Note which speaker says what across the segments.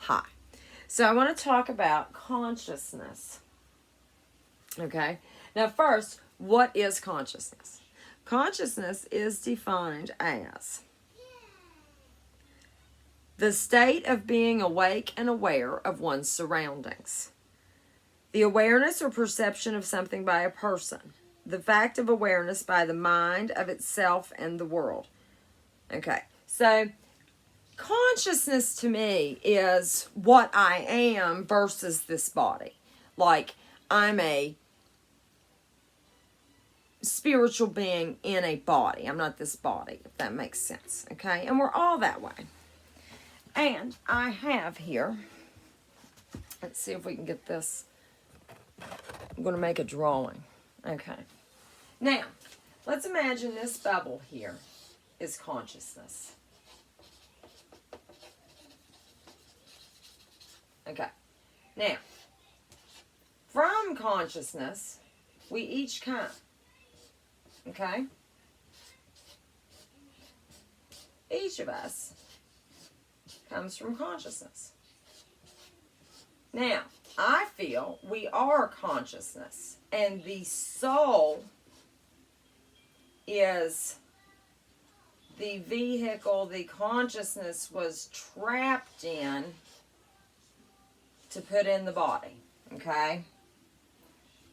Speaker 1: Hi. So I want to talk about consciousness. Okay. Now, first, what is consciousness? Consciousness is defined as the state of being awake and aware of one's surroundings. The awareness or perception of something by a person. The fact of awareness by the mind of itself and the world. Okay. So consciousness to me is what I am versus this body. Like, I'm a spiritual being in a body. I'm not this body, if that makes sense. Okay? And we're all that way. And I have here, let's see if we can get this. I'm going to make a drawing. Okay. Now, let's imagine this bubble here is consciousness. Okay. Now, from consciousness, we each come. Okay? Each of us comes from consciousness. Now, I feel we are consciousness, and the soul is the vehicle the consciousness was trapped in to put in the body, okay?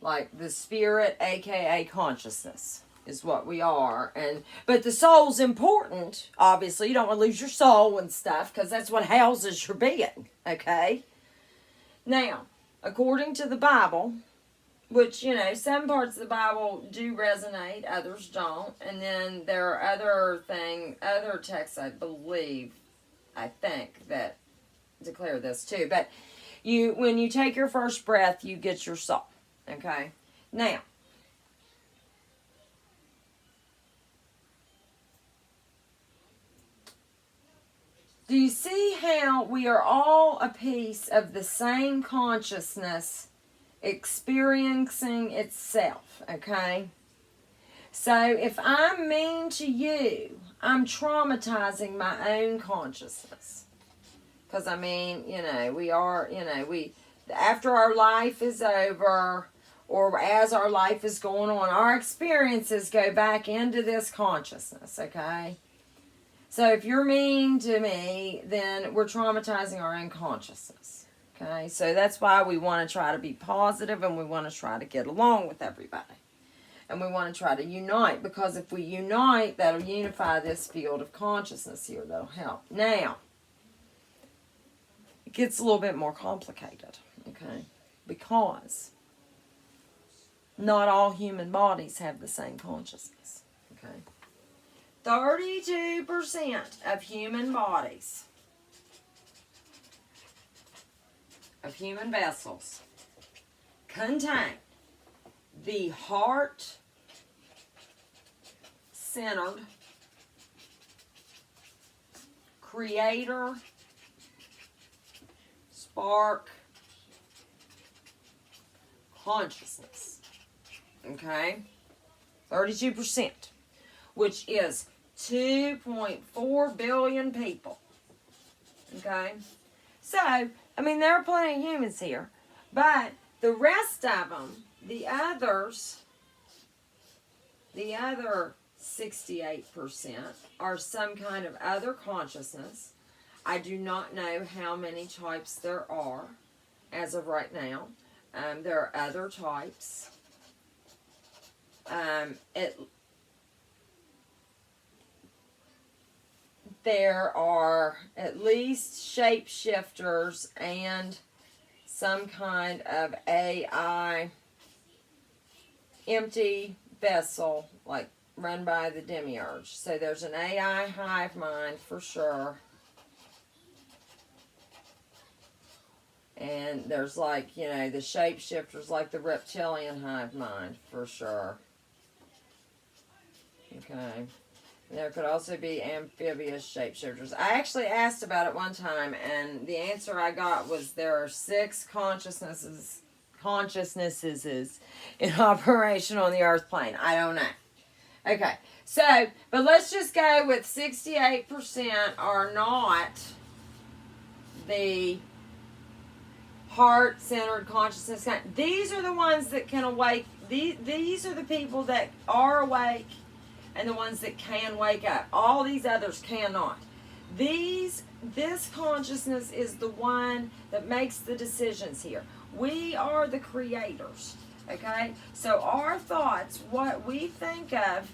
Speaker 1: Like the spirit, aka consciousness, is what we are. But the soul's important, obviously. You don't want to lose your soul and stuff, because that's what houses your being, okay? Now, according to the Bible, which, some parts of the Bible do resonate, others don't. And then there are other texts, I think, that declare this too. But when you take your first breath, you get your soul. Okay? Now, do you see how we are all a piece of the same consciousness experiencing itself, okay? So if I'm mean to you, I'm traumatizing my own consciousness. Because, we are, after our life is over, or as our life is going on, our experiences go back into this consciousness, okay? So if you're mean to me, then we're traumatizing our own consciousness. Okay? So that's why we want to try to be positive, and we want to try to get along with everybody. And we want to try to unite, because if we unite, that'll unify this field of consciousness here. That'll help. Now, it gets a little bit more complicated. Okay? Because not all human bodies have the same consciousness. Okay? 32% of human bodies, of human vessels, contain the heart-centered, creator, spark, consciousness. Okay? 32%, which is 2.4 billion people. Okay? So, there are plenty of humans here. But the rest of them, the other 68% are some kind of other consciousness. I do not know how many types there are as of right now. There are other types. There are at least shapeshifters and some kind of AI empty vessel, like run by the demiurge. So there's an AI hive mind for sure. And there's the shapeshifters, like the reptilian hive mind for sure. Okay. There could also be amphibious shapeshifters. I actually asked about it one time, and the answer I got was there are 6 consciousnesses in operation on the earth plane. I don't know. Okay, so, but let's just go with 68% are not the heart-centered consciousness. These are the ones that can awake. These are the people that are awake and the ones that can wake up. All these others cannot. This consciousness is the one that makes the decisions here. We are the creators, okay? So our thoughts, what we think of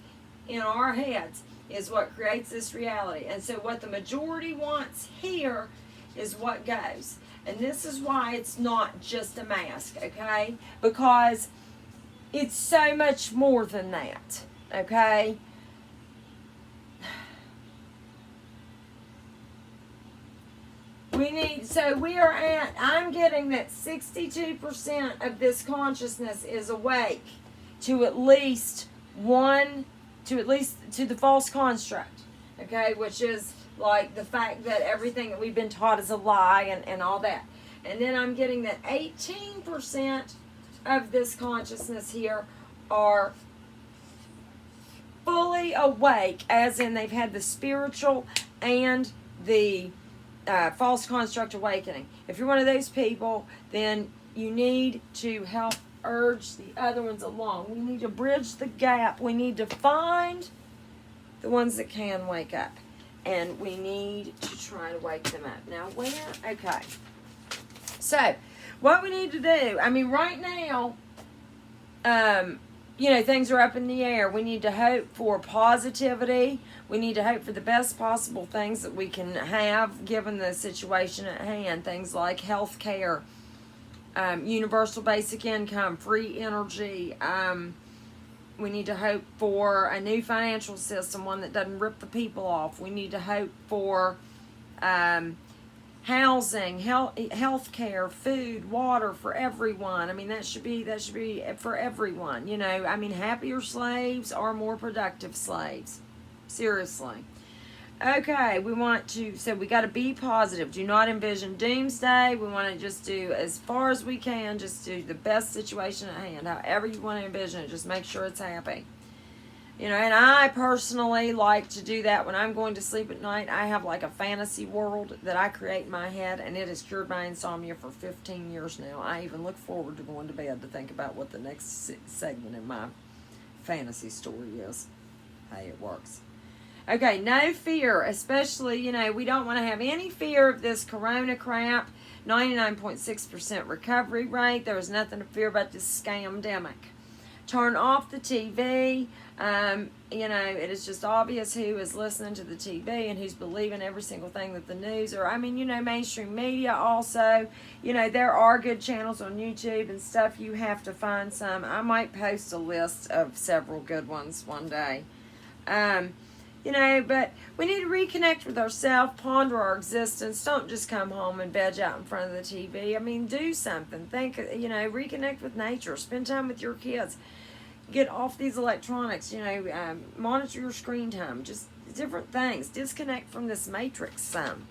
Speaker 1: in our heads, is what creates this reality. And so what the majority wants here is what goes. And this is why it's not just a mask, okay? Because it's so much more than that, okay? I'm getting that 62% of this consciousness is awake to at least to the false construct, okay, which is like the fact that everything that we've been taught is a lie and all that. And then I'm getting that 18% of this consciousness here are fully awake, as in they've had the spiritual and the false construct awakening. If you're one of those people, then you need to help urge the other ones along. We need to bridge the gap. We need to find the ones that can wake up. And we need to try to wake them up. Now, where? Okay. So, what we need to do, I mean, right now, things are up in the air. We need to hope for positivity. We need to hope for the best possible things that we can have given the situation at hand. Things like health care, universal basic income, free energy. We need to hope for a new financial system, one that doesn't rip the people off. We need to hope for housing, health care, food, water for everyone. I mean, that should be for everyone. Happier slaves are more productive slaves. Seriously. Okay, we got to be positive. Do not envision doomsday. We want to just do as far as we can, just do the best situation at hand. However you want to envision it, just make sure it's happy. And I personally like to do that when I'm going to sleep at night. I have like a fantasy world that I create in my head, and it has cured my insomnia for 15 years now. I even look forward to going to bed to think about what the next segment in my fantasy story is. Hey, it works. Okay, no fear, especially, we don't want to have any fear of this corona crap. 99.6% recovery rate. There is nothing to fear about this scamdemic. Turn off the TV. It is just obvious who is listening to the TV and who's believing every single thing that the news mainstream media also. There are good channels on YouTube and stuff. You have to find some. I might post a list of several good ones one day. But we need to reconnect with ourselves, ponder our existence. Don't just come home and veg out in front of the TV. Do something. Think, reconnect with nature. Spend time with your kids. Get off these electronics, monitor your screen time. Just different things. Disconnect from this matrix some.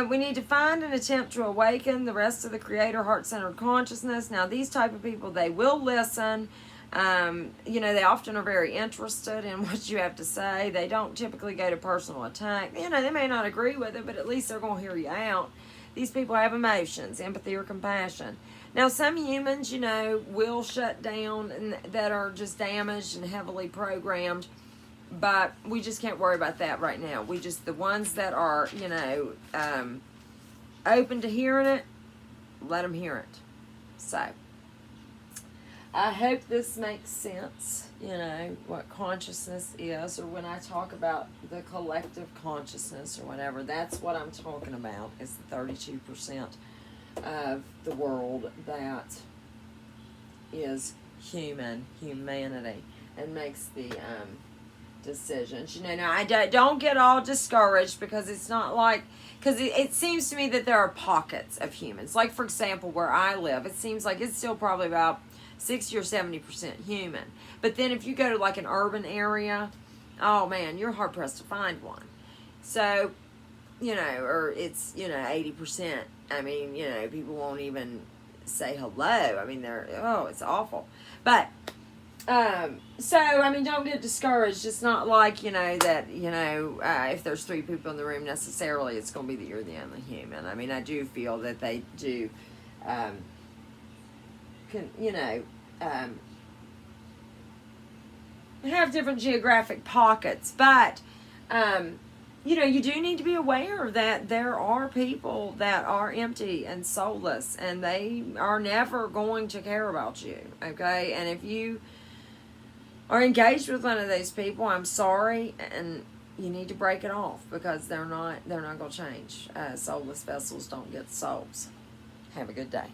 Speaker 1: We need to find and attempt to awaken the rest of the creator heart-centered consciousness. Now, these type of people, they will listen. They often are very interested in what you have to say. They don't typically go to personal attack. They may not agree with it, but at least they're going to hear you out. These people have emotions, empathy or compassion. Now, some humans, will shut down and that are just damaged and heavily programmed, but we just can't worry about that right now. The ones that are, open to hearing it, let them hear it. So, I hope this makes sense, what consciousness is, or when I talk about the collective consciousness or whatever, that's what I'm talking about, is the 32% of the world that is humanity, and makes the decisions. Now I don't get all discouraged, because it's not like, because it seems to me that there are pockets of humans. Like, for example, where I live, it seems like it's still probably about 60 or 70% human. But then if you go to like an urban area, oh man, you're hard pressed to find one. So, or it's, 80%. People won't even say hello. It's awful. But, So, I mean, don't get discouraged. It's not like, that, if there's three people in the room necessarily, it's going to be that you're the only human. I mean, I do feel that they do, can, have different geographic pockets, but, you do need to be aware that there are people that are empty and soulless, and they are never going to care about you, okay? And if you are engaged with one of those people, I'm sorry, and you need to break it off, because they're not going to change. Soulless vessels don't get souls. Have a good day.